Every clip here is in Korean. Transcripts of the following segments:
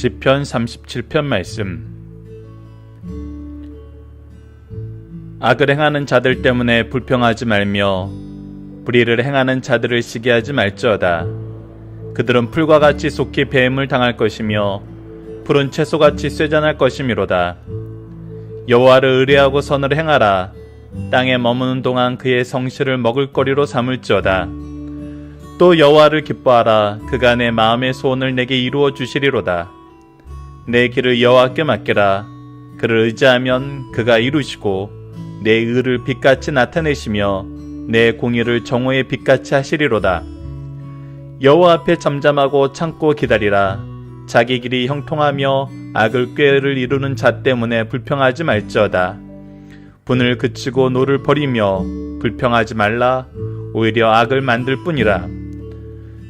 시편 37편 말씀. 악을 행하는 자들 때문에 불평하지 말며 불의를 행하는 자들을 시기하지 말지어다. 그들은 풀과 같이 속히 배임을 당할 것이며 푸른 채소같이 쇠잔할 것이미로다. 여호와를 의뢰하고 선을 행하라. 땅에 머무는 동안 그의 성실을 먹을거리로 삼을지어다. 또 여호와를 기뻐하라. 그가 내 마음의 소원을 내게 이루어 주시리로다. 내 길을 여호와께 맡기라. 그를 의지하면 그가 이루시고 내 의를 빛같이 나타내시며 내 공의를 정오의 빛같이 하시리로다. 여호와 앞에 잠잠하고 참고 기다리라. 자기 길이 형통하며 악을 꾀를 이루는 자 때문에 불평하지 말지어다. 분을 그치고 노를 버리며 불평하지 말라. 오히려 악을 만들 뿐이라.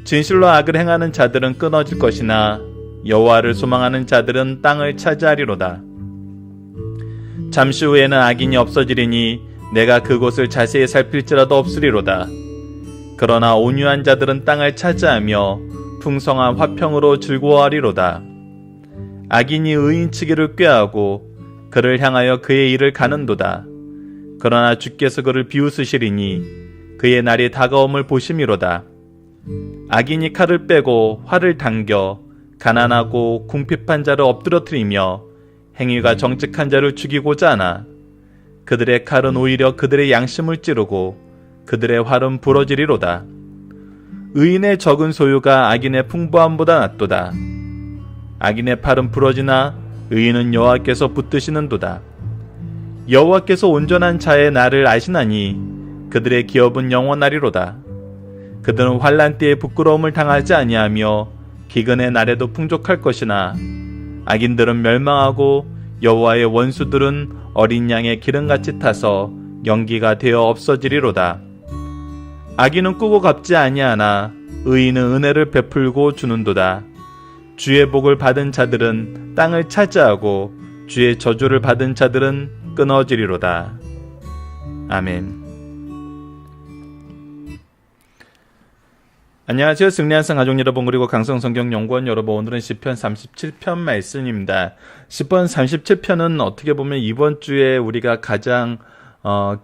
진실로 악을 행하는 자들은 끊어질 것이나 여호와를 소망하는 자들은 땅을 차지하리로다. 잠시 후에는 악인이 없어지리니 내가 그곳을 자세히 살필지라도 없으리로다. 그러나 온유한 자들은 땅을 차지하며 풍성한 화평으로 즐거워하리로다. 악인이 의인치기를 꾀하고 그를 향하여 그의 일을 가는도다. 그러나 주께서 그를 비웃으시리니 그의 날이 다가옴을 보심이로다. 악인이 칼을 빼고 활을 당겨 가난하고 궁핍한 자를 엎드러뜨리며 행위가 정직한 자를 죽이고자 하나 그들의 칼은 오히려 그들의 양심을 찌르고 그들의 활은 부러지리로다. 의인의 적은 소유가 악인의 풍부함보다 낫도다. 악인의 팔은 부러지나 의인은 여호와께서 붙드시는도다. 여호와께서 온전한 자의 날을 아시나니 그들의 기업은 영원하리로다. 그들은 환난 때에 부끄러움을 당하지 아니하며 기근의 날에도 풍족할 것이나 악인들은 멸망하고 여호와의 원수들은 어린 양의 기름같이 타서 연기가 되어 없어지리로다. 악인은 꾸고 갚지 아니하나 의인은 은혜를 베풀고 주는도다. 주의 복을 받은 자들은 땅을 차지하고 주의 저주를 받은 자들은 끊어지리로다. 아멘. 안녕하세요. 승리한상 가족 여러분, 그리고 강성성경연구원 여러분, 오늘은 시편 37편 말씀입니다. 시편 37편은 어떻게 보면 이번 주에 우리가 가장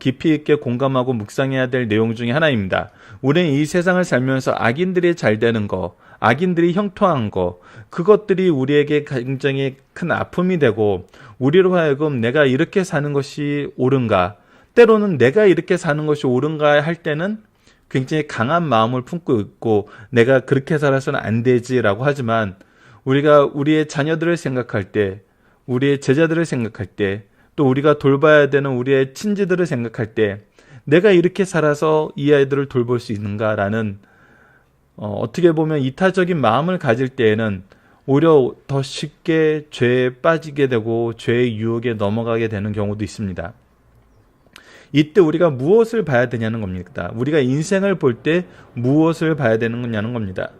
깊이 있게 공감하고 묵상해야 될 내용 중에 하나입니다. 우리는 이 세상을 살면서 악인들이 잘 되는 거, 악인들이 형통한 거, 그것들이 우리에게 굉장히 큰 아픔이 되고 우리로 하여금 내가 이렇게 사는 것이 옳은가, 때로는 내가 이렇게 사는 것이 옳은가 할 때는 굉장히 강한 마음을 품고 있고 내가 그렇게 살아서는 안 되지라고 하지만 우리가 우리의 자녀들을 생각할 때, 우리의 제자들을 생각할 때, 또 우리가 돌봐야 되는 우리의 친지들을 생각할 때 내가 이렇게 살아서 이 아이들을 돌볼 수 있는가라는 어떻게 보면 이타적인 마음을 가질 때에는 오히려 더 쉽게 죄에 빠지게 되고 죄의 유혹에 넘어가게 되는 경우도 있습니다. 이때 우리가 무엇을 봐야 되냐는 겁니다. 우리가 인생을 볼 때 무엇을 봐야 되는 거냐는 겁니다.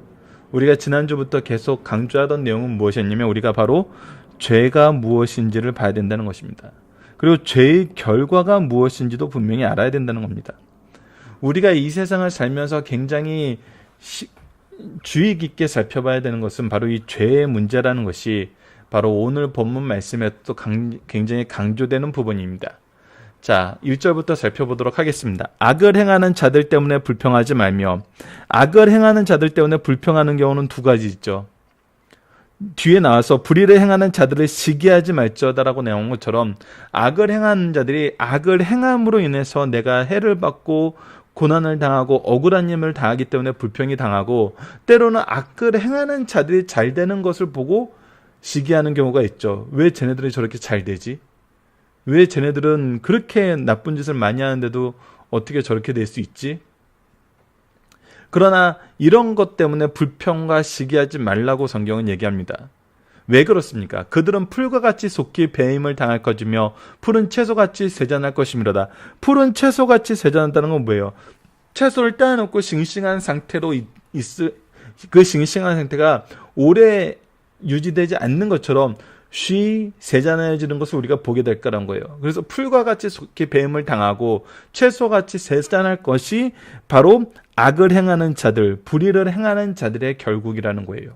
우리가 지난주부터 계속 강조하던 내용은 무엇이었냐면 우리가 바로 죄가 무엇인지를 봐야 된다는 것입니다. 그리고 죄의 결과가 무엇인지도 분명히 알아야 된다는 겁니다. 우리가 이 세상을 살면서 굉장히 주의 깊게 살펴봐야 되는 것은 바로 이 죄의 문제라는 것이 바로 오늘 본문 말씀에 또 굉장히 강조되는 부분입니다. 자, 1절부터 살펴보도록 하겠습니다. 악을 행하는 자들 때문에 불평하지 말며, 악을 행하는 자들 때문에 불평하는 경우는 두 가지 있죠. 뒤에 나와서 불의를 행하는 자들을 시기하지 말지어다라고 나온 것처럼 악을 행하는 자들이 악을 행함으로 인해서 내가 해를 받고 고난을 당하고 억울한 일을 당하기 때문에 불평이 당하고, 때로는 악을 행하는 자들이 잘 되는 것을 보고 시기하는 경우가 있죠. 왜 쟤네들이 저렇게 잘 되지? 왜 쟤네들은 그렇게 나쁜 짓을 많이 하는데도 어떻게 저렇게 될 수 있지? 그러나 이런 것 때문에 불평과 시기하지 말라고 성경은 얘기합니다. 왜 그렇습니까? 그들은 풀과 같이 속히 배임을 당할 것이며 푸른 채소같이 세잔할 것이미로다. 푸른 채소같이 세잔한다는 건 뭐예요? 채소를 따놓고 싱싱한 상태로 그 싱싱한 상태가 오래 유지되지 않는 것처럼 세잔해지는 것을 우리가 보게 될 거란 거예요. 그래서 풀과 같이 속히 배임을 당하고 채소같이 세잔할 것이 바로 악을 행하는 자들, 불의를 행하는 자들의 결국이라는 거예요.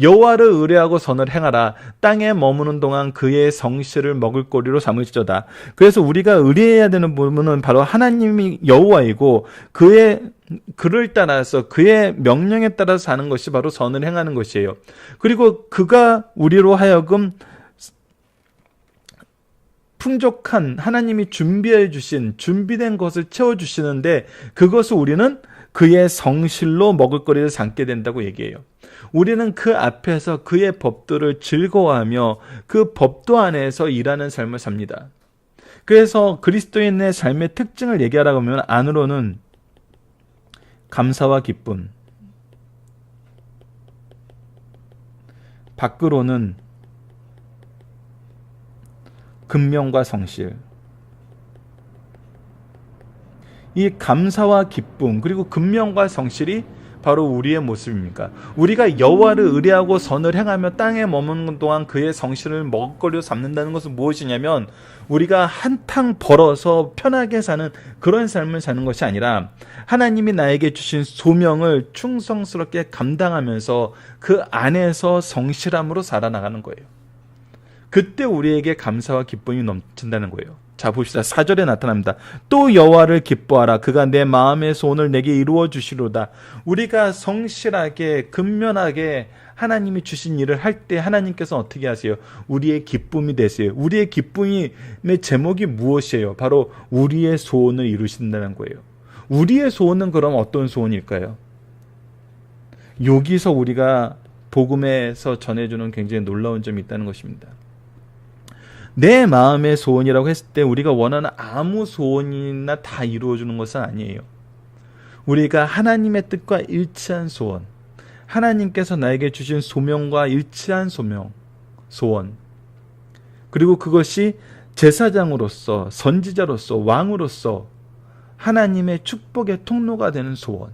여호와를 의뢰하고 선을 행하라. 땅에 머무는 동안 그의 성실을 먹을거리로 삼을지어다. 그래서 우리가 의뢰해야 되는 부분은 바로 하나님이 여호와이고 그를 따라서 그의 명령에 따라서 사는 것이 바로 선을 행하는 것이에요. 그리고 그가 우리로 하여금 풍족한 하나님이 준비해 주신 준비된 것을 채워주시는데 그것을 우리는 그의 성실로 먹을거리를 삼게 된다고 얘기해요. 우리는 그 앞에서 그의 법도를 즐거워하며 그 법도 안에서 일하는 삶을 삽니다. 그래서 그리스도인의 삶의 특징을 얘기하라고 하면 안으로는 감사와 기쁨, 밖으로는 근면과 성실. 이 감사와 기쁨 그리고 근면과 성실이 바로 우리의 모습입니까? 우리가 여호와를 의뢰하고 선을 행하며 땅에 머무는 동안 그의 성실을 먹거리로 삼는다는 것은 무엇이냐면 우리가 한탕 벌어서 편하게 사는 그런 삶을 사는 것이 아니라 하나님이 나에게 주신 소명을 충성스럽게 감당하면서 그 안에서 성실함으로 살아나가는 거예요. 그때 우리에게 감사와 기쁨이 넘친다는 거예요. 자, 봅시다. 4절에 나타납니다. 또 여호와를 기뻐하라. 그가 내 마음의 소원을 내게 이루어 주시로다. 우리가 성실하게 근면하게 하나님이 주신 일을 할 때 하나님께서 어떻게 하세요? 우리의 기쁨이 되세요. 우리의 기쁨의 제목이 무엇이에요? 바로 우리의 소원을 이루신다는 거예요. 우리의 소원은 그럼 어떤 소원일까요? 여기서 우리가 복음에서 전해주는 굉장히 놀라운 점이 있다는 것입니다. 내 마음의 소원이라고 했을 때 우리가 원하는 아무 소원이나 다 이루어주는 것은 아니에요. 우리가 하나님의 뜻과 일치한 소원, 하나님께서 나에게 주신 소명과 일치한 소원, 그리고 그것이 제사장으로서, 선지자로서, 왕으로서 하나님의 축복의 통로가 되는 소원,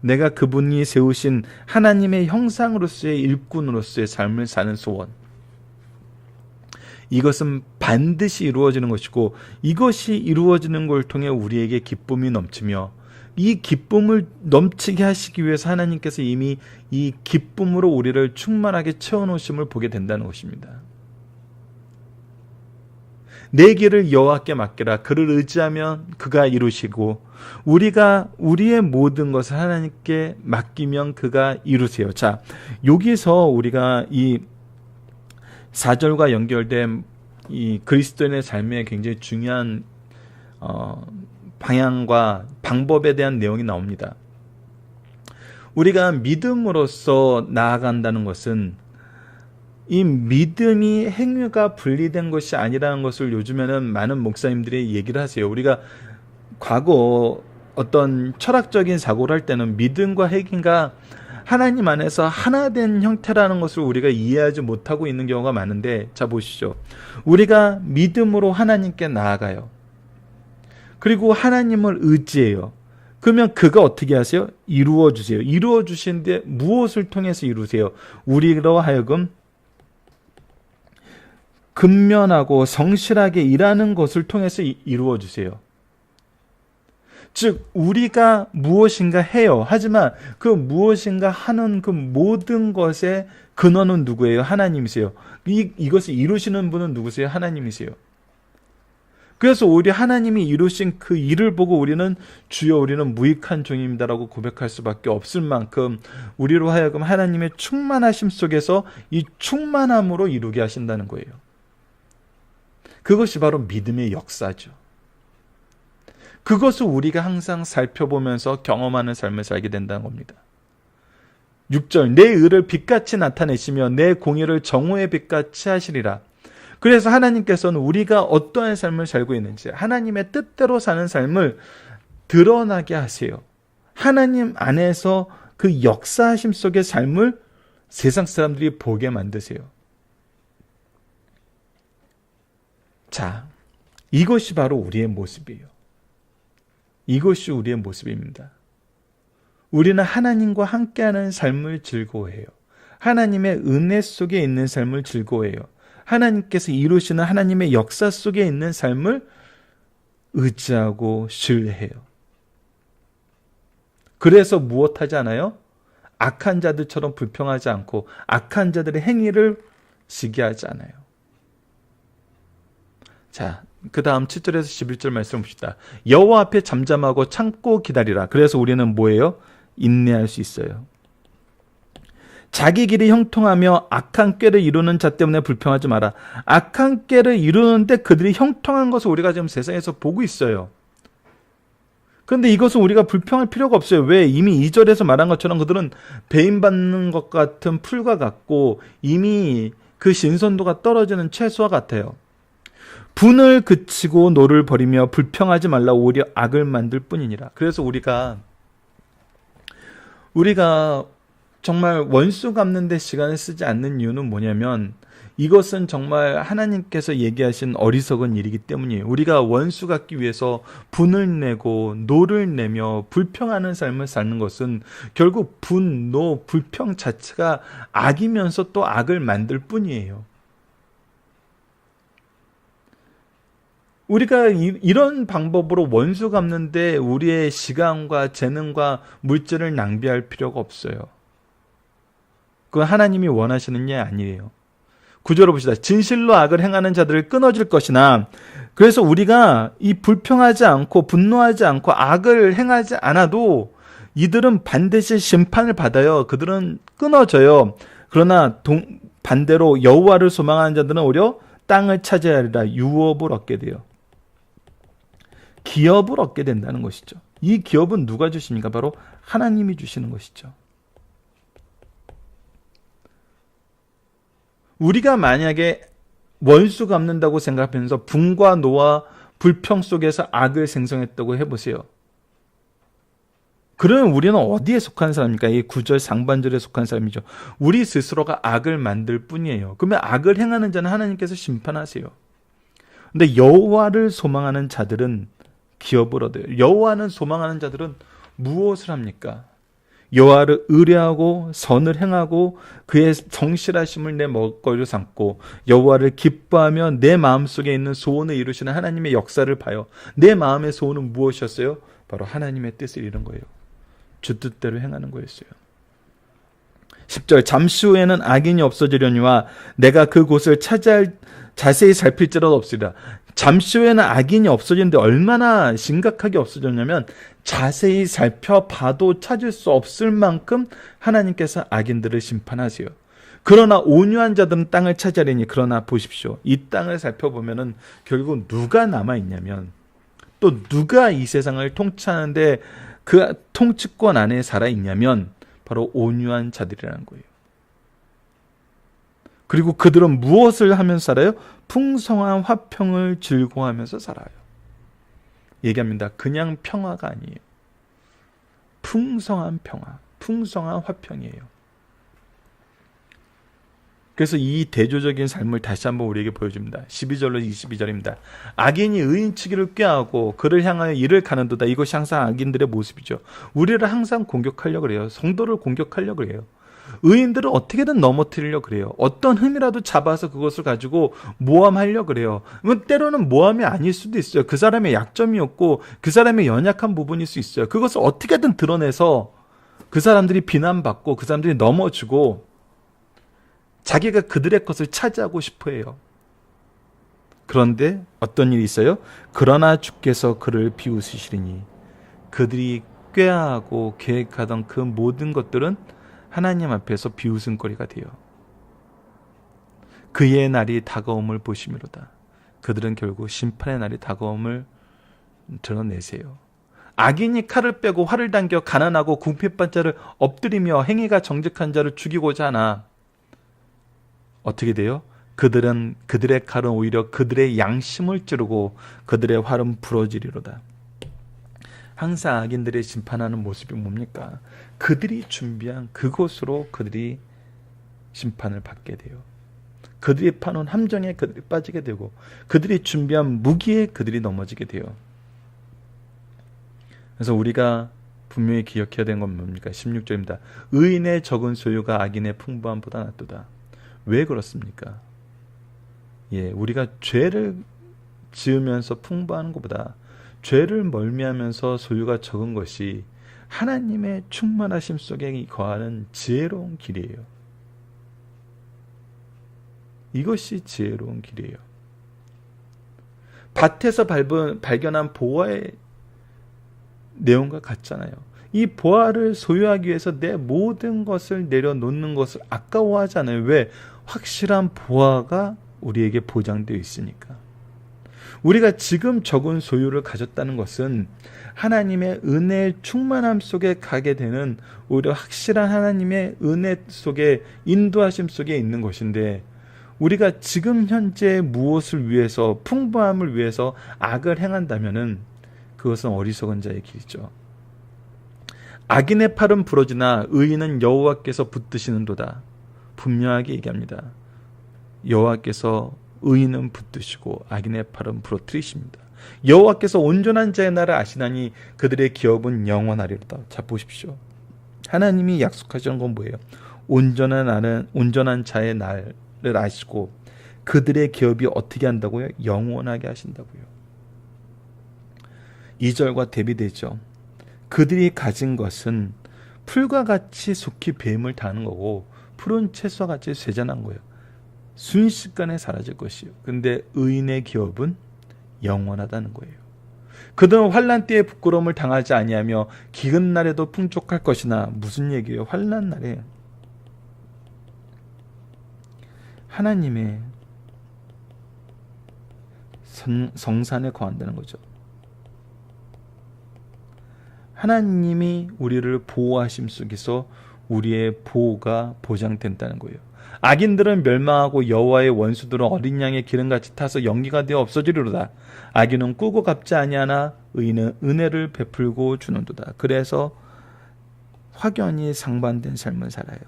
내가 그분이 세우신 하나님의 형상으로서의 일꾼으로서의 삶을 사는 소원, 이것은 반드시 이루어지는 것이고 이것이 이루어지는 걸 통해 우리에게 기쁨이 넘치며 이 기쁨을 넘치게 하시기 위해서 하나님께서 이미 이 기쁨으로 우리를 충만하게 채워놓으심을 보게 된다는 것입니다. 내 길을 여호와께 맡기라. 그를 의지하면 그가 이루시고 우리가 우리의 모든 것을 하나님께 맡기면 그가 이루세요. 자, 여기서 우리가 이 4절과 연결된 이 그리스도인의 삶에 굉장히 중요한 방향과 방법에 대한 내용이 나옵니다. 우리가 믿음으로써 나아간다는 것은 이 믿음이 행위가 분리된 것이 아니라는 것을 요즘에는 많은 목사님들이 얘기를 하세요. 우리가 과거 어떤 철학적인 사고를 할 때는 믿음과 행위가 하나님 안에서 하나 된 형태라는 것을 우리가 이해하지 못하고 있는 경우가 많은데, 자 보시죠. 우리가 믿음으로 하나님께 나아가요. 그리고 하나님을 의지해요. 그러면 그가 어떻게 하세요? 이루어 주세요. 이루어 주시는데 무엇을 통해서 이루세요? 우리로 하여금 근면하고 성실하게 일하는 것을 통해서 이루어 주세요. 즉 우리가 무엇인가 해요. 하지만 그 무엇인가 하는 그 모든 것의 근원은 누구예요? 하나님이세요. 이것을 이루시는 분은 누구세요? 하나님이세요. 그래서 오히려 하나님이 이루신 그 일을 보고 우리는 주여 우리는 무익한 종입니다라고 고백할 수밖에 없을 만큼 우리로 하여금 하나님의 충만하심 속에서 이 충만함으로 이루게 하신다는 거예요. 그것이 바로 믿음의 역사죠. 그것을 우리가 항상 살펴보면서 경험하는 삶을 살게 된다는 겁니다. 6절, 내 의를 빛같이 나타내시며 내 공의를 정오의 빛같이 하시리라. 그래서 하나님께서는 우리가 어떠한 삶을 살고 있는지 하나님의 뜻대로 사는 삶을 드러나게 하세요. 하나님 안에서 그 역사하심 속의 삶을 세상 사람들이 보게 만드세요. 자, 이것이 바로 우리의 모습이에요. 이것이 우리의 모습입니다. 우리는 하나님과 함께하는 삶을 즐거워해요. 하나님의 은혜 속에 있는 삶을 즐거워해요. 하나님께서 이루시는 하나님의 역사 속에 있는 삶을 의지하고 신뢰해요. 그래서 무엇하지 않아요? 악한 자들처럼 불평하지 않고 악한 자들의 행위를 시기하지 않아요. 자, 그 다음 7절에서 11절 말씀 봅시다. 여호와 앞에 잠잠하고 참고 기다리라. 그래서 우리는 뭐예요? 인내할 수 있어요. 자기 길이 형통하며 악한 꾀를 이루는 자 때문에 불평하지 마라. 악한 꾀를 이루는데 그들이 형통한 것을 우리가 지금 세상에서 보고 있어요. 그런데 이것은 우리가 불평할 필요가 없어요. 왜? 이미 2절에서 말한 것처럼 그들은 배임받는 것 같은 풀과 같고 이미 그 신선도가 떨어지는 채소와 같아요. 분을 그치고 노를 버리며 불평하지 말라. 오히려 악을 만들 뿐이니라. 그래서 우리가 정말 원수 갚는 데 시간을 쓰지 않는 이유는 뭐냐면 이것은 정말 하나님께서 얘기하신 어리석은 일이기 때문이에요. 우리가 원수 갚기 위해서 분을 내고 노를 내며 불평하는 삶을 사는 것은 결국 분, 노, 불평 자체가 악이면서 또 악을 만들 뿐이에요. 우리가 이런 방법으로 원수 갚는데 우리의 시간과 재능과 물질을 낭비할 필요가 없어요. 그건 하나님이 원하시는 게 아니에요. 9절을 봅시다. 진실로 악을 행하는 자들을 끊어줄 것이나, 그래서 우리가 이 불평하지 않고 분노하지 않고 악을 행하지 않아도 이들은 반드시 심판을 받아요. 그들은 끊어져요. 그러나 반대로 여호와를 소망하는 자들은 오히려 땅을 차지하리라. 유업을 얻게 돼요. 기업을 얻게 된다는 것이죠. 이 기업은 누가 주십니까? 바로 하나님이 주시는 것이죠. 우리가 만약에 원수 갚는다고 생각하면서 분과 노와 불평 속에서 악을 생성했다고 해보세요. 그러면 우리는 어디에 속한 사람입니까? 이 9절 상반절에 속한 사람이죠. 우리 스스로가 악을 만들 뿐이에요. 그러면 악을 행하는 자는 하나님께서 심판하세요. 근데 여호와를 소망하는 자들은 기업을 얻어요. 여호와는 소망하는 자들은 무엇을 합니까? 여호와를 의뢰하고 선을 행하고 그의 성실하심을 내 먹거리로 삼고 여호와를 기뻐하며 내 마음속에 있는 소원을 이루시는 하나님의 역사를 봐요. 내 마음의 소원은 무엇이었어요? 바로 하나님의 뜻을 이룬 거예요. 주 뜻대로 행하는 거였어요. 10절 잠시 후에는 악인이 없어지려니와 내가 그곳을 자세히 살필지라도 없으리라. 잠시 후에는 악인이 없어지는데 얼마나 심각하게 없어졌냐면 자세히 살펴봐도 찾을 수 없을 만큼 하나님께서 악인들을 심판하세요. 그러나 온유한 자들은 땅을 차지하리니, 그러나 보십시오. 이 땅을 살펴보면은 결국 누가 남아있냐면, 또 누가 이 세상을 통치하는데 그 통치권 안에 살아있냐면 바로 온유한 자들이라는 거예요. 그리고 그들은 무엇을 하면서 살아요? 풍성한 화평을 즐거워하면서 살아요. 얘기합니다. 그냥 평화가 아니에요. 풍성한 평화, 풍성한 화평이에요. 그래서 이 대조적인 삶을 다시 한번 우리에게 보여줍니다. 12절로 22절입니다. 악인이 의인치기를 꾀하고 그를 향하여 이를 가는도다. 이것이 항상 악인들의 모습이죠. 우리를 항상 공격하려고 그래요. 성도를 공격하려고 그래요. 의인들은 어떻게든 넘어뜨리려고 그래요. 어떤 흠이라도 잡아서 그것을 가지고 모함하려고 그래요. 때로는 모함이 아닐 수도 있어요. 그 사람의 약점이었고 그 사람의 연약한 부분일 수 있어요. 그것을 어떻게든 드러내서 그 사람들이 비난받고 그 사람들이 넘어지고 자기가 그들의 것을 차지하고 싶어 해요. 그런데 어떤 일이 있어요? 그러나 주께서 그를 비웃으시리니, 그들이 꾀하고 계획하던 그 모든 것들은 하나님 앞에서 비웃음거리가 돼요. 그의 날이 다가옴을 보시미로다. 그들은 결국 심판의 날이 다가옴을 드러내세요. 악인이 칼을 빼고 활을 당겨 가난하고 궁핍한 자를 엎드리며 행위가 정직한 자를 죽이고자 하나 어떻게 돼요? 그들의 칼은 오히려 그들의 양심을 찌르고 그들의 활은 부러지리로다. 항상 악인들의 심판하는 모습이 뭡니까? 그들이 준비한 그곳으로 그들이 심판을 받게 돼요. 그들이 파놓은 함정에 그들이 빠지게 되고 그들이 준비한 무기에 그들이 넘어지게 돼요. 그래서 우리가 분명히 기억해야 되는 건 뭡니까? 16절입니다. 의인의 적은 소유가 악인의 풍부함보다 낫도다. 왜 그렇습니까? 우리가 죄를 지으면서 풍부한 것보다 죄를 멀미하면서 소유가 적은 것이 하나님의 충만하심 속에 거하는 지혜로운 길이에요. 이것이 지혜로운 길이에요. 밭에서 발견한 보화의 내용과 같잖아요. 이 보화를 소유하기 위해서 내 모든 것을 내려놓는 것을 아까워하지 않아요. 왜? 확실한 보화가 우리에게 보장되어 있으니까. 우리가 지금 적은 소유를 가졌다는 것은 하나님의 은혜의 충만함 속에 가게 되는 오히려 확실한 하나님의 은혜 속에 인도하심 속에 있는 것인데, 우리가 지금 현재 무엇을 위해서, 풍부함을 위해서 악을 행한다면은 그것은 어리석은 자의 길이죠. 악인의 팔은 부러지나 의인은 여호와께서 붙드시는도다. 분명하게 얘기합니다. 여호와께서 의인은 붙드시고 악인의 팔은 부러뜨리십니다. 여호와께서 온전한 자의 날을 아시나니 그들의 기업은 영원하리로다. 자, 보십시오. 하나님이 약속하시는 건 뭐예요? 온전한 자의 날을 아시고 그들의 기업이 어떻게 한다고요? 영원하게 하신다고요. 2절과 대비되죠. 그들이 가진 것은 풀과 같이 속히 뱀을 타는 거고 푸른 채소와 같이 쇠잔한 거예요. 순식간에 사라질 것이요. 근데 의인의 기업은 영원하다는 거예요. 그들은 환난 때에 부끄러움을 당하지 아니하며 기근 날에도 풍족할 것이나, 무슨 얘기예요? 환난 날에 하나님의 성산에 거한다는 거죠. 하나님이 우리를 보호하심 속에서 우리의 보호가 보장된다는 거예요. 악인들은 멸망하고 여호와의 원수들은 어린 양의 기름같이 타서 연기가 되어 없어지리로다. 악인은 꾸고 갚지 아니하나 의인은 은혜를 베풀고 주는도다. 그래서 확연히 상반된 삶을 살아요.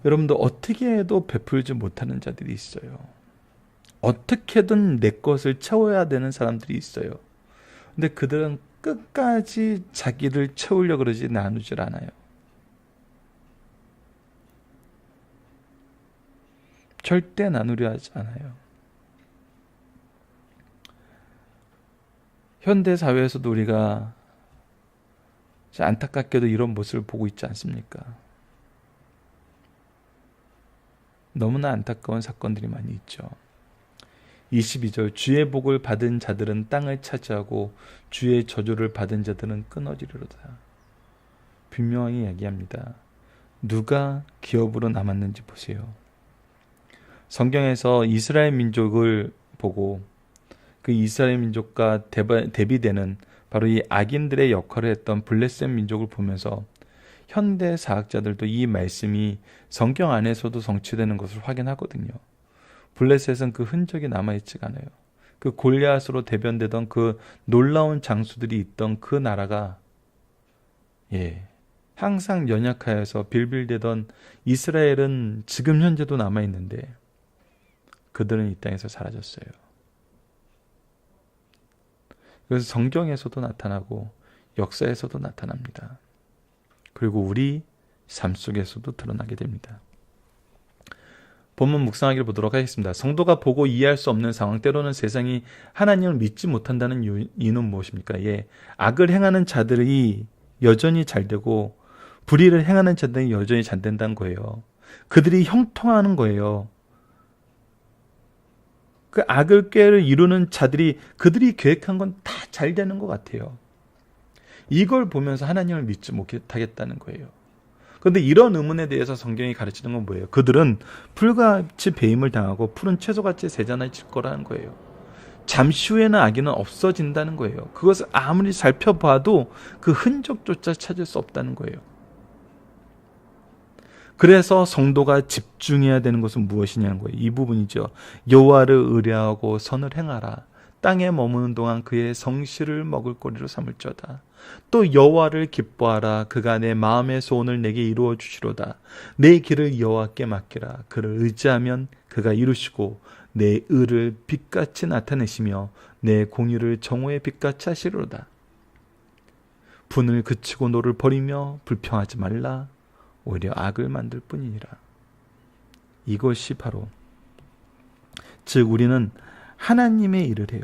여러분도 어떻게 해도 베풀지 못하는 자들이 있어요. 어떻게든 내 것을 채워야 되는 사람들이 있어요. 근데 그들은 끝까지 자기를 채우려고 그러지 나누질 않아요. 절대 나누려 하지 않아요. 현대 사회에서도 우리가 안타깝게도 이런 모습을 보고 있지 않습니까? 너무나 안타까운 사건들이 많이 있죠. 22절, 주의 복을 받은 자들은 땅을 차지하고 주의 저주를 받은 자들은 끊어지리로다. 분명히 이야기합니다. 누가 기업으로 남았는지 보세요. 성경에서 이스라엘 민족을 보고 그 이스라엘 민족과 대비되는 바로 이 악인들의 역할을 했던 블레셋 민족을 보면서 현대 사학자들도 이 말씀이 성경 안에서도 성취되는 것을 확인하거든요. 블레셋은 그 흔적이 남아있지가 않아요. 그 골리앗으로 대변되던 그 놀라운 장수들이 있던 그 나라가 항상 연약하여서 빌빌대던 이스라엘은 지금 현재도 남아있는데 그들은 이 땅에서 사라졌어요. 그래서 성경에서도 나타나고 역사에서도 나타납니다. 그리고 우리 삶 속에서도 드러나게 됩니다. 본문 묵상하기를 보도록 하겠습니다. 성도가 보고 이해할 수 없는 상황, 때로는 세상이 하나님을 믿지 못한다는 이유는 무엇입니까? 악을 행하는 자들이 여전히 잘되고 불의를 행하는 자들이 여전히 잘된다는 거예요. 그들이 형통하는 거예요. 그 악을 꾀를 이루는 자들이 그들이 계획한 건 다 잘 되는 것 같아요. 이걸 보면서 하나님을 믿지 못하겠다는 거예요. 그런데 이런 의문에 대해서 성경이 가르치는 건 뭐예요? 그들은 풀같이 배임을 당하고 푸른 채소같이 세잔할 거라는 거예요. 잠시 후에는 악인은 없어진다는 거예요. 그것을 아무리 살펴봐도 그 흔적조차 찾을 수 없다는 거예요. 그래서 성도가 집중해야 되는 것은 무엇이냐는 거예요. 이 부분이죠. 여호와를 의뢰하고 선을 행하라. 땅에 머무는 동안 그의 성실을 먹을거리로 삼을지어다. 또 여호와를 기뻐하라. 그가 내 마음의 소원을 내게 이루어 주시로다. 내 길을 여호와께 맡기라. 그를 의지하면 그가 이루시고 내 의를 빛같이 나타내시며 내 공의를 정오의 빛같이 하시리로다. 분을 그치고 노를 버리며 불평하지 말라. 오히려 악을 만들 뿐이니라. 이것이 바로 즉 우리는 하나님의 일을 해요.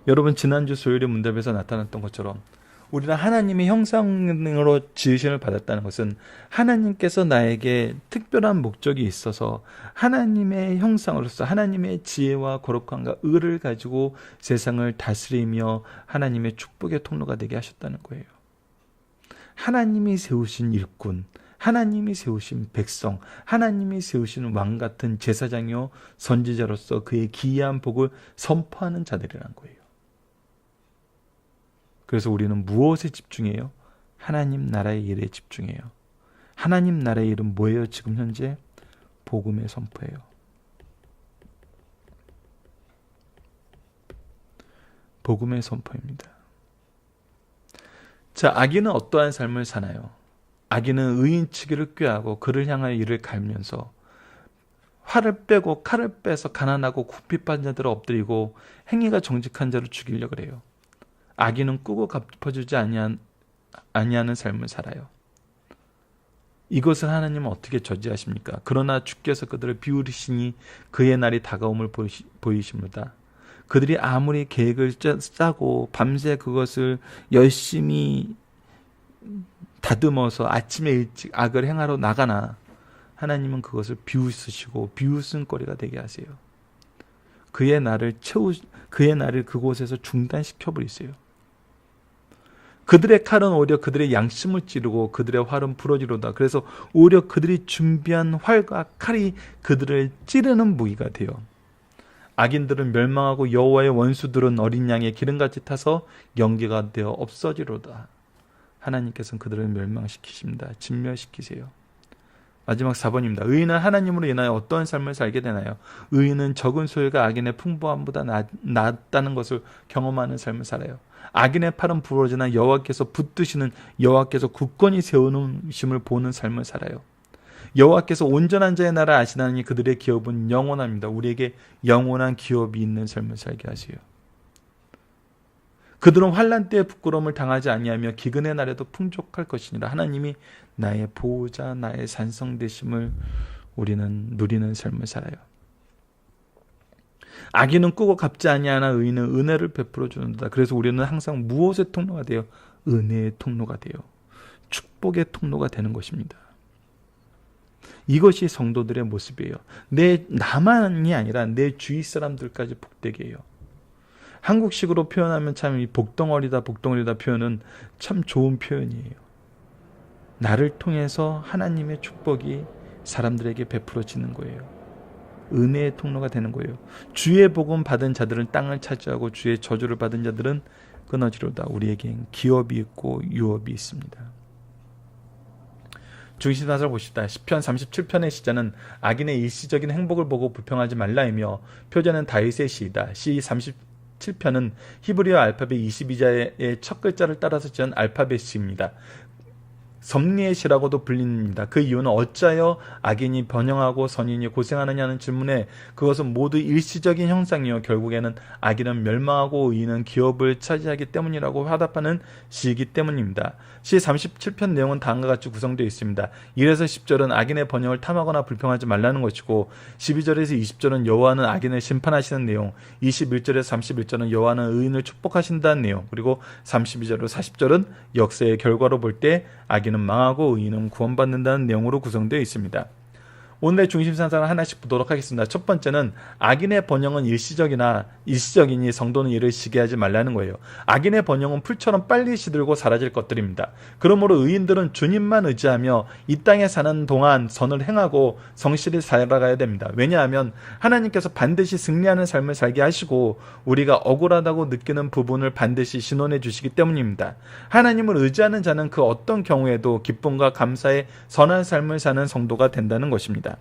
여러분 지난주 수요일에 문답에서 나타났던 것처럼 우리는 하나님의 형상으로 지으심을 받았다는 것은 하나님께서 나에게 특별한 목적이 있어서 하나님의 형상으로서 하나님의 지혜와 거룩함과 의를 가지고 세상을 다스리며 하나님의 축복의 통로가 되게 하셨다는 거예요. 하나님이 세우신 일꾼, 하나님이 세우신 백성, 하나님이 세우신 왕 같은 제사장이요 선지자로서 그의 기이한 복을 선포하는 자들이란 거예요. 그래서 우리는 무엇에 집중해요? 하나님 나라의 일에 집중해요. 하나님 나라의 일은 뭐예요? 지금 현재 복음의 선포예요. 복음의 선포입니다. 자, 악인은 어떠한 삶을 사나요? 악인은 의인치기를 꾀하고 그를 향하여 이를 갈면서 활을 빼고 칼을 빼서 가난하고 궁핍한 자들을 엎드리고 행위가 정직한 자를 죽이려고 그래요. 악인은 꾸고 갚아주지 아니하는 삶을 살아요. 이것을 하나님은 어떻게 저지하십니까? 그러나 주께서 그들을 비우시니 그의 날이 다가옴을 보이십니다. 그들이 아무리 계획을 짜고 밤새 그것을 열심히 다듬어서 아침에 일찍 악을 행하러 나가나 하나님은 그것을 비웃으시고 비웃음거리가 되게 하세요. 그의 날을 그곳에서 중단시켜 버리세요. 그들의 칼은 오히려 그들의 양심을 찌르고 그들의 활은 부러지로다. 그래서 오히려 그들이 준비한 활과 칼이 그들을 찌르는 무기가 돼요. 악인들은 멸망하고 여호와의 원수들은 어린 양의 기름같이 타서 연기가 되어 없어지로다. 하나님께서는 그들을 멸망시키십니다. 진멸시키세요. 마지막 4번입니다. 의인은 하나님으로 인하여 어떠한 삶을 살게 되나요? 의인은 적은 소유가 악인의 풍부함보다 낫다는 것을 경험하는 삶을 살아요. 악인의 팔은 부러지나 여호와께서 붙드시는 여호와께서 굳건히 세우심을 보는 삶을 살아요. 여호와께서 온전한 자의 나라 아시나니 그들의 기업은 영원합니다. 우리에게 영원한 기업이 있는 삶을 살게 하세요. 그들은 환난 때에 부끄러움을 당하지 아니하며 기근의 날에도 풍족할 것이니라. 하나님이 나의 보호자, 나의 산성 되심을 우리는 누리는 삶을 살아요. 악인은 꾸고 갚지 아니하나 의인은 은혜를 베풀어 주는다. 그래서 우리는 항상 무엇의 통로가 돼요? 은혜의 통로가 돼요. 축복의 통로가 되는 것입니다. 이것이 성도들의 모습이에요. 나만이 아니라 내 주위 사람들까지 복되게 해요. 한국식으로 표현하면 참 이 복덩어리다 표현은 참 좋은 표현이에요. 나를 통해서 하나님의 축복이 사람들에게 베풀어지는 거예요. 은혜의 통로가 되는 거예요. 주의 복음 받은 자들은 땅을 차지하고 주의 저주를 받은 자들은 끊어지로다. 우리에겐 기업이 있고 유업이 있습니다. 중심사를 보십시다. 시편 37편의 시자는 악인의 일시적인 행복을 보고 불평하지 말라이며 표제는 다윗의 시이다. 시 37편은 히브리어 알파벳 22자의 첫 글자를 따라서 지은 알파벳 시입니다. 섭리의 시라고도 불립니다. 그 이유는 어찌하여 악인이 번영하고 선인이 고생하느냐는 질문에 그것은 모두 일시적인 형상이요 결국에는 악인은 멸망하고 의인은 기업을 차지하기 때문이라고 화답하는 시이기 때문입니다. 시 37편 내용은 다음과 같이 구성되어 있습니다. 1에서 10절은 악인의 번영을 탐하거나 불평하지 말라는 것이고 12절에서 20절은 여호와는 악인을 심판하시는 내용, 21절에서 31절은 여호와는 의인을 축복하신다는 내용, 그리고 32절로 40절은 역사의 결과로 볼 때 악인은 망하고 의인은 구원받는다는 내용으로 구성되어 있습니다. 오늘의 중심사상을 하나씩 보도록 하겠습니다. 첫 번째는 악인의 번영은 일시적이니 성도는 이를 시기하지 말라는 거예요. 악인의 번영은 풀처럼 빨리 시들고 사라질 것들입니다. 그러므로 의인들은 주님만 의지하며 이 땅에 사는 동안 선을 행하고 성실히 살아가야 됩니다. 왜냐하면 하나님께서 반드시 승리하는 삶을 살게 하시고 우리가 억울하다고 느끼는 부분을 반드시 신원해 주시기 때문입니다. 하나님을 의지하는 자는 그 어떤 경우에도 기쁨과 감사의 선한 삶을 사는 성도가 된다는 것입니다.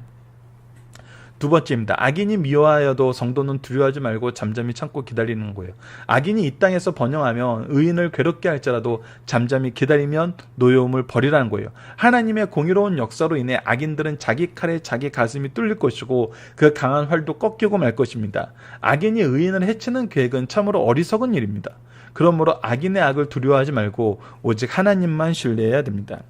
두 번째입니다. 악인이 미워하여도 성도는 두려워하지 말고 잠잠히 참고 기다리는 거예요. 악인이 이 땅에서 번영하면 의인을 괴롭게 할지라도 잠잠히 기다리면 노여움을 버리라는 거예요. 하나님의 공의로운 역사로 인해 악인들은 자기 칼에 자기 가슴이 뚫릴 것이고 그 강한 활도 꺾이고 말 것입니다. 악인이 의인을 해치는 계획은 참으로 어리석은 일입니다. 그러므로 악인의 악을 두려워하지 말고 오직 하나님만 신뢰해야 됩니다.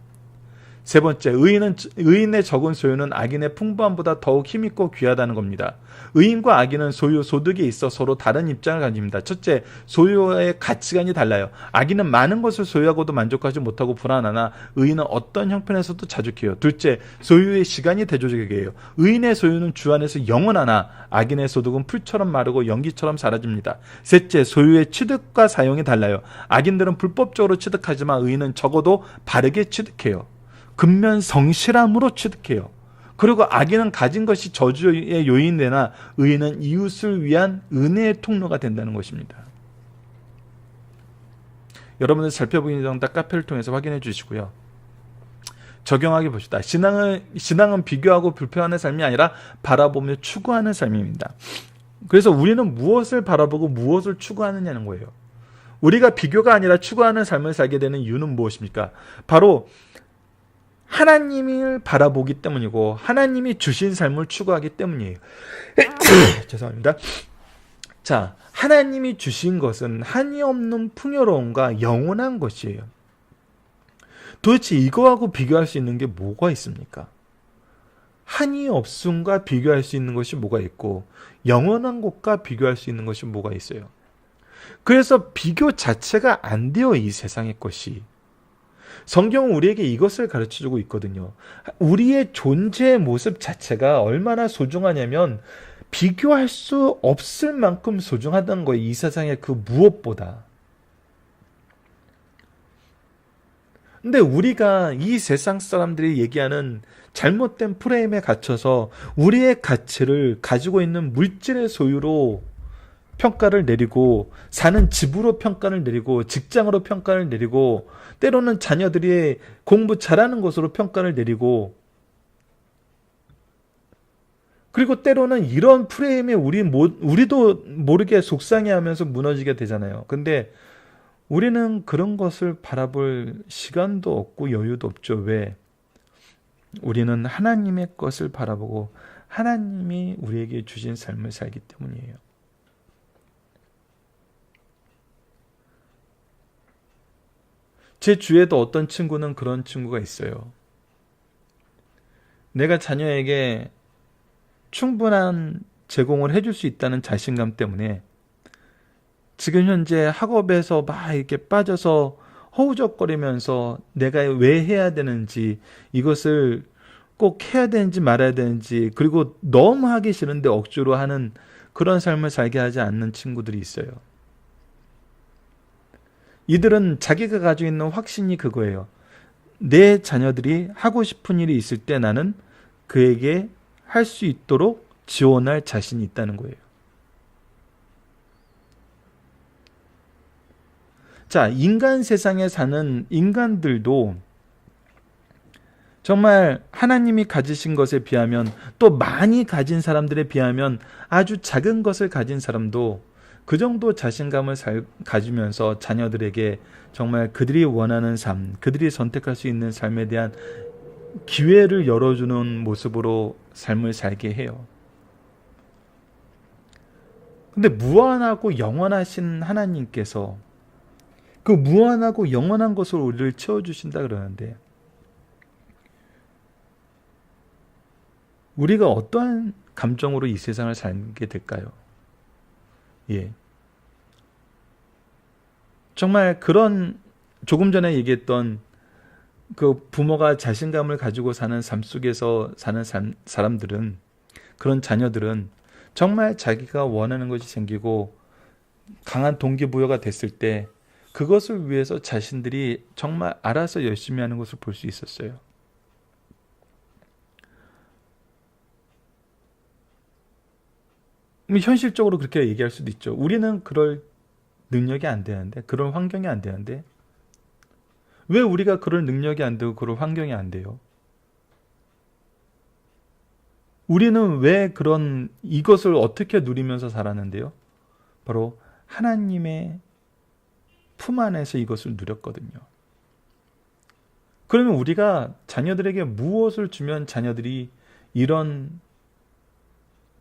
세 번째, 의인의 적은 소유는 악인의 풍부함보다 더욱 힘있고 귀하다는 겁니다. 의인과 악인은 소유, 소득에 있어 서로 다른 입장을 가집니다. 첫째, 소유의 가치관이 달라요. 악인은 많은 것을 소유하고도 만족하지 못하고 불안하나 의인은 어떤 형편에서도 자족해요. 둘째, 소유의 시간이 대조적이에요. 의인의 소유는 주 안에서 영원하나 악인의 소득은 풀처럼 마르고 연기처럼 사라집니다. 셋째, 소유의 취득과 사용이 달라요. 악인들은 불법적으로 취득하지만 의인은 적어도 바르게 취득해요. 근면 성실함으로 취득해요. 그리고 악인은 가진 것이 저주의 요인되나 의인은 이웃을 위한 은혜의 통로가 된다는 것입니다. 여러분들 살펴보기 정답 카페를 통해서 확인해 주시고요. 적용하게 봅시다. 신앙은 비교하고 불평하는 삶이 아니라 바라보며 추구하는 삶입니다. 그래서 우리는 무엇을 바라보고 무엇을 추구하느냐는 거예요. 우리가 비교가 아니라 추구하는 삶을 살게 되는 이유는 무엇입니까? 바로 하나님을 바라보기 때문이고 하나님이 주신 삶을 추구하기 때문이에요. 죄송합니다. 자, 하나님이 주신 것은 한이 없는 풍요로움과 영원한 것이에요. 도대체 이거하고 비교할 수 있는 게 뭐가 있습니까? 한이 없음과 비교할 수 있는 것이 뭐가 있고 영원한 것과 비교할 수 있는 것이 뭐가 있어요. 그래서 비교 자체가 안 돼요. 이 세상의 것이. 성경은 우리에게 이것을 가르쳐주고 있거든요. 우리의 존재의 모습 자체가 얼마나 소중하냐면 비교할 수 없을 만큼 소중하다는 거예요. 이 세상의 그 무엇보다. 근데 우리가 이 세상 사람들이 얘기하는 잘못된 프레임에 갇혀서 우리의 가치를 가지고 있는 물질의 소유로 평가를 내리고 사는 집으로 평가를 내리고 직장으로 평가를 내리고 때로는 자녀들이 공부 잘하는 것으로 평가를 내리고 그리고 때로는 이런 프레임에 우리도 모르게 속상해하면서 무너지게 되잖아요. 근데 우리는 그런 것을 바라볼 시간도 없고 여유도 없죠. 왜? 우리는 하나님의 것을 바라보고 하나님이 우리에게 주신 삶을 살기 때문이에요. 제 주위에도 어떤 친구는 그런 친구가 있어요. 내가 자녀에게 충분한 제공을 해줄 수 있다는 자신감 때문에 지금 현재 학업에서 막 이렇게 빠져서 허우적거리면서 내가 왜 해야 되는지, 이것을 꼭 해야 되는지 말아야 되는지, 그리고 너무 하기 싫은데 억지로 하는 그런 삶을 살게 하지 않는 친구들이 있어요. 이들은 자기가 가지고 있는 확신이 그거예요. 내 자녀들이 하고 싶은 일이 있을 때 나는 그에게 할 수 있도록 지원할 자신이 있다는 거예요. 자, 인간 세상에 사는 인간들도 정말 하나님이 가지신 것에 비하면, 또 많이 가진 사람들에 비하면 아주 작은 것을 가진 사람도 그 정도 자신감을 가지면서 자녀들에게 정말 그들이 원하는 삶, 그들이 선택할 수 있는 삶에 대한 기회를 열어주는 모습으로 삶을 살게 해요. 근데 무한하고 영원하신 하나님께서 그 무한하고 영원한 것으로 우리를 채워주신다 그러는데, 우리가 어떠한 감정으로 이 세상을 살게 될까요? 예. 정말 그런, 조금 전에 얘기했던 그 부모가 자신감을 가지고 사는 삶 속에서 사는 사람들은, 그런 자녀들은 정말 자기가 원하는 것이 생기고 강한 동기부여가 됐을 때 그것을 위해서 자신들이 정말 알아서 열심히 하는 것을 볼 수 있었어요. 현실적으로 그렇게 얘기할 수도 있죠. 우리는 그럴 능력이 안 되는데, 그런 환경이 안 되는데, 왜 우리가 그럴 능력이 안 되고 그럴 환경이 안 돼요? 우리는 왜 이것을 어떻게 누리면서 살았는데요? 바로 하나님의 품 안에서 이것을 누렸거든요. 그러면 우리가 자녀들에게 무엇을 주면 자녀들이 이런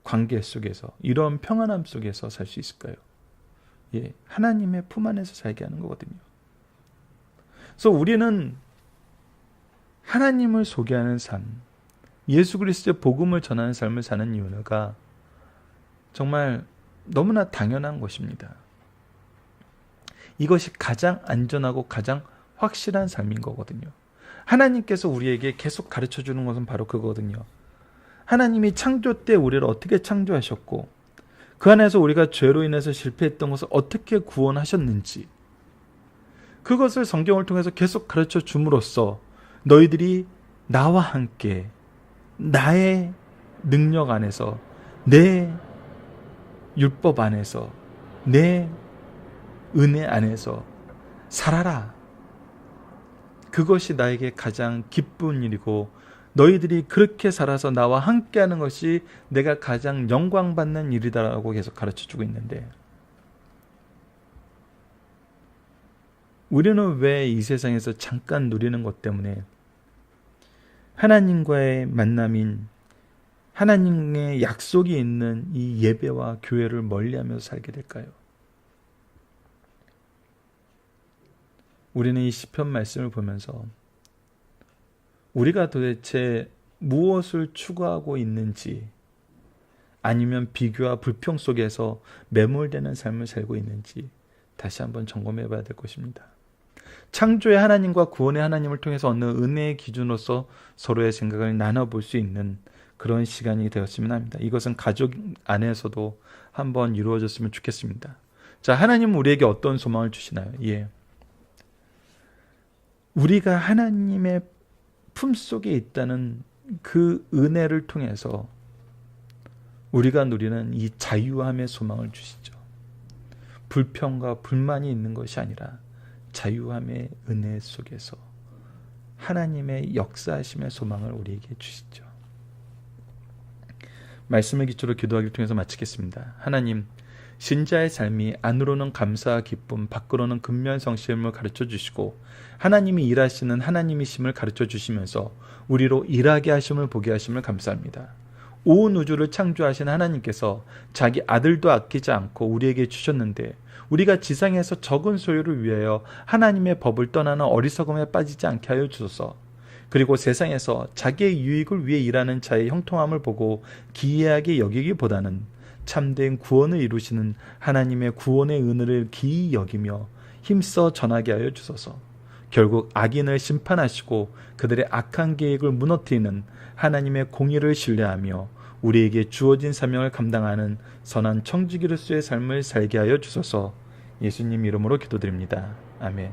관계 속에서, 이런 평안함 속에서 살 수 있을까요? 예, 하나님의 품 안에서 살게 하는 거거든요. 그래서 우리는 하나님을 소개하는 삶, 예수 그리스도의 복음을 전하는 삶을 사는 이유가 정말 너무나 당연한 것입니다. 이것이 가장 안전하고 가장 확실한 삶인 거거든요. 하나님께서 우리에게 계속 가르쳐 주는 것은 바로 그거거든요. 하나님이 창조 때 우리를 어떻게 창조하셨고 그 안에서 우리가 죄로 인해서 실패했던 것을 어떻게 구원하셨는지, 그것을 성경을 통해서 계속 가르쳐 줌으로써 너희들이 나와 함께 나의 능력 안에서, 내 율법 안에서, 내 은혜 안에서 살아라. 그것이 나에게 가장 기쁜 일이고 너희들이 그렇게 살아서 나와 함께하는 것이 내가 가장 영광받는 일이다라고 계속 가르쳐주고 있는데, 우리는 왜 이 세상에서 잠깐 누리는 것 때문에 하나님과의 만남인, 하나님의 약속이 있는 이 예배와 교회를 멀리하면서 살게 될까요? 우리는 이 시편 말씀을 보면서 우리가 도대체 무엇을 추구하고 있는지, 아니면 비교와 불평 속에서 매몰되는 삶을 살고 있는지 다시 한번 점검해 봐야 될 것입니다. 창조의 하나님과 구원의 하나님을 통해서 얻는 은혜의 기준으로서 서로의 생각을 나눠볼 수 있는 그런 시간이 되었으면 합니다. 이것은 가족 안에서도 한번 이루어졌으면 좋겠습니다. 자, 하나님은 우리에게 어떤 소망을 주시나요? 우리가 하나님의 품속에 있다는 그 은혜를 통해서 우리가 누리는 이 자유함의 소망을 주시죠. 불평과 불만이 있는 것이 아니라 자유함의 은혜 속에서 하나님의 역사하심의 소망을 우리에게 주시죠. 말씀을 기초로 기도하기를 통해서 마치겠습니다. 하나님, 신자의 삶이 안으로는 감사와 기쁨, 밖으로는 근면성심을 가르쳐 주시고 하나님이 일하시는 하나님이심을 가르쳐 주시면서 우리로 일하게 하심을 보게 하심을 감사합니다. 온 우주를 창조하신 하나님께서 자기 아들도 아끼지 않고 우리에게 주셨는데, 우리가 지상에서 적은 소유를 위하여 하나님의 법을 떠나는 어리석음에 빠지지 않게 하여 주소서. 그리고 세상에서 자기의 유익을 위해 일하는 자의 형통함을 보고 기이하게 여기기보다는 참된 구원을 이루시는 하나님의 구원의 은혜를 기이 여기며 힘써 전하게 하여 주소서. 결국 악인을 심판하시고 그들의 악한 계획을 무너뜨리는 하나님의 공의를 신뢰하며 우리에게 주어진 사명을 감당하는 선한 청지기로서의 삶을 살게 하여 주소서. 예수님 이름으로 기도드립니다. 아멘.